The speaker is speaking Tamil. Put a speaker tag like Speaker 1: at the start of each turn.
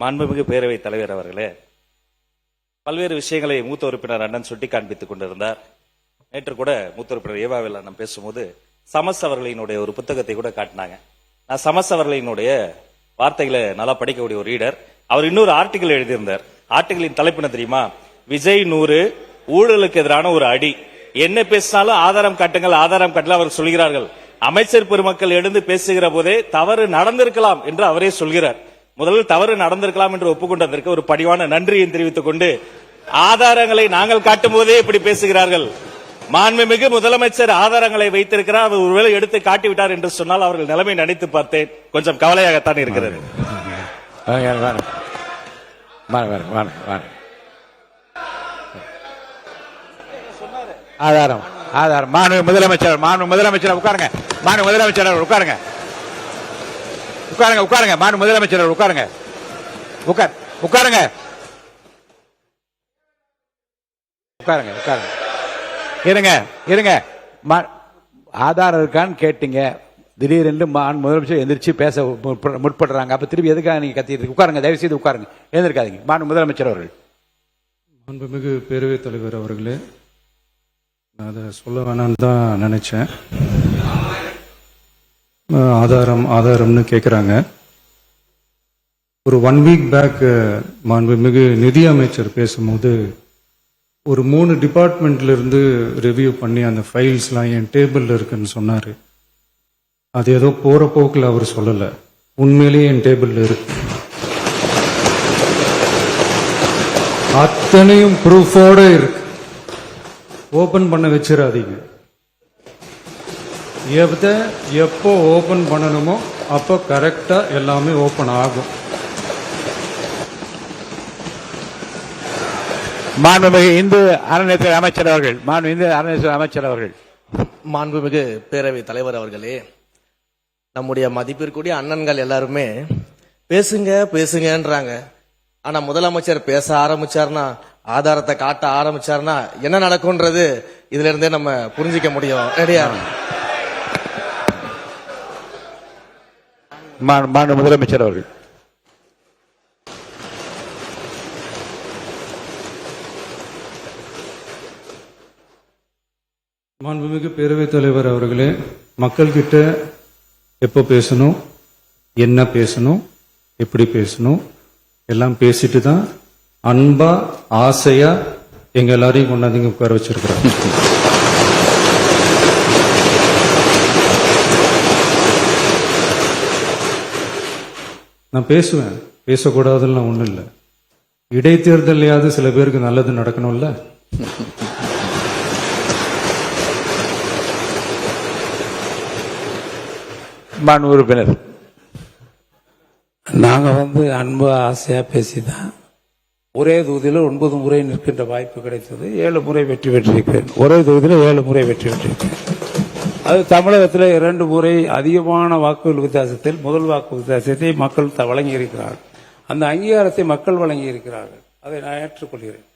Speaker 1: மாண்புமிகு பேரவைத் தலைவர் அவர்களே, பல்வேறு விஷயங்களை மூத்த உறுப்பினர் அண்ணன் சுட்டி காண்பித்துக் கொண்டிருந்தார். நேற்று கூட மூத்த உறுப்பினர் ஏவாவில் அண்ணன் பேசும்போது சமஸ் அவர்களினுடைய ஒரு புத்தகத்தை கூட காட்டினாங்க. நான் சமஸ் அவர்களினுடைய வார்த்தைகளை நல்லா படிக்கக்கூடிய ஒரு ரீடர். அவர் இன்னொரு ஆர்டிகிள் எழுதியிருந்தார். ஆர்டிகிளின் தலைப்பு தெரியுமா? விஜய் 100 ஊழலுக்கு எதிரான ஒரு அடி. என்ன பேசினாலும் ஆதாரம் காட்டுங்கள், ஆதாரம் காட்டல அவர் சொல்கிறார்கள். அமைச்சர் பெருமக்கள் எழுந்து பேசுகிற போதே தவறு நடந்திருக்கலாம் என்று அவரே சொல்கிறார். முதலில் தவறு நடந்திருக்கலாம் என்று ஒப்புக்கொண்டதற்கு ஒரு பணிவான நன்றியை தெரிவித்துக் கொண்டு, ஆதாரங்களை நாங்கள் காட்டும் போதே இப்படி பேசுகிறார்கள். மாண்புமிகு முதலமைச்சர் ஆதாரங்களை வைத்திருக்கிறார், அவர் ஒருவேளை எடுத்து காட்டிவிட்டார் என்று சொன்னால் அவர்கள் நிலைமை நினைத்து பார்த்தேன். கொஞ்சம் கவலையாகத்தான் இருக்கிறது.
Speaker 2: ஆதாரம் ஆதாரம் மாண்புமிகு முதலமைச்சர் உட்காருங்க. மாண்புமிகு முதலமைச்சர் உட்காருங்க. உட்காருங்க உட்காருங்க மாண்புமிகு முதலமைச்சர் உட்காருங்க. உட்காருங்க உட்காருங்க உட்காருங்க. இருங்க இருங்க. ஆதாரம் இருக்கான்னு கேட்டீங்க. திடீரென்று முதலமைச்சர் எந்திரிச்சு பேச முற்படுறாங்க. அப்ப திருப்பி எதுக்காக நீங்க கத்திட்டு? உட்காருங்க, தயவு செய்து உட்காருங்க, எழுந்திருக்காதீங்க. மாண்புமிகு முதலமைச்சர் அவர்கள்.
Speaker 3: மாண்புமிகு பேரவைத் தலைவர் அவர்களே, நான் அதை சொல்ல வேணான்னு தான் நினைச்சேன். ஆதாரம்னு கேட்குறாங்க. ஒரு 1 வீக் பேக் மாண்புமிகு நிதி அமைச்சர் பேசும்போது ஒரு 3 டிபார்ட்மெண்ட்ல இருந்து ரிவ்யூ பண்ணி அந்த ஃபைல்ஸ்லாம் என் டேபிள்ல இருக்குன்னு சொன்னாரு. அது ஏதோ போற போக்கில் அவர் சொல்லலை, உண்மையிலேயே என் டேபிள்ல இருக்கு. அத்தனையும் ப்ரூஃபோட இருக்கு. ஓபன் பண்ண வச்சிடாதீங்க. எப்போ ஓபன் பண்ணணுமோ அப்போ கரெக்டா எல்லாமே ஓபன் ஆகும்.
Speaker 2: மாண்புமிகு இந்து அறநிலையத்துறை அமைச்சர் அவர்கள். இந்து அறநிலையத்துறை அமைச்சர் அவர்கள்.
Speaker 4: மாண்புமிகு பேரவை தலைவர் அவர்களே, நம்முடைய மதிப்பிற்குரிய அண்ணன்கள் எல்லாருமே பேசுங்க பேசுங்கன்றாங்க. ஆனா முதலமைச்சர் பேச ஆரம்பிச்சார்னா, ஆதாரத்தை காட்ட ஆரம்பிச்சார்னா என்ன நடக்கும்ன்றது இதுல இருந்தே நம்ம புரிஞ்சிக்க முடியும். ரெடியா?
Speaker 2: மாண்புமிகு முதலமைச்சர் அவர்கள்.
Speaker 3: மாண்புமிகு பேரவைத் தலைவர் அவர்களே, மக்கள்கிட்ட எப்போ பேசணும், என்ன பேசணும், எப்படி பேசணும் எல்லாம் பேசிட்டு தான் அன்பா ஆசையா எங்க எல்லாரையும் கொண்டாந்து உட்கார வச்சிருக்கிறோம். நான் பேசுவேன், பேசக்கூடாதுன்னு ஒண்ணும் இல்லை. இடைத்தேர்தலையாவது சில பேருக்கு நல்லது நடக்கணும்ல.
Speaker 2: மாண்புமிகு உறுப்பினர்.
Speaker 5: நாங்க அன்பு ஆசையா பேசிதான் ஒரே தொகுதியில் 9 முறை நிற்கின்ற வாய்ப்பு கிடைத்தது. 7 முறை வெற்றி பெற்றிருக்கிறேன். ஒரே தொகுதியில் 7 முறை வெற்றி பெற்றிருக்கிறேன். அது தமிழகத்தில் 2 முறை அதிகமான வாக்குகள் வித்தியாசத்தில் முதல் வாக்கு வித்தியாசத்தை மக்கள் வழங்கி இருக்கிறார்கள். அந்த அங்கீகாரத்தை மக்கள் வழங்கி இருக்கிறார்கள். அதை நான் ஏற்றுக்கொள்கிறேன்.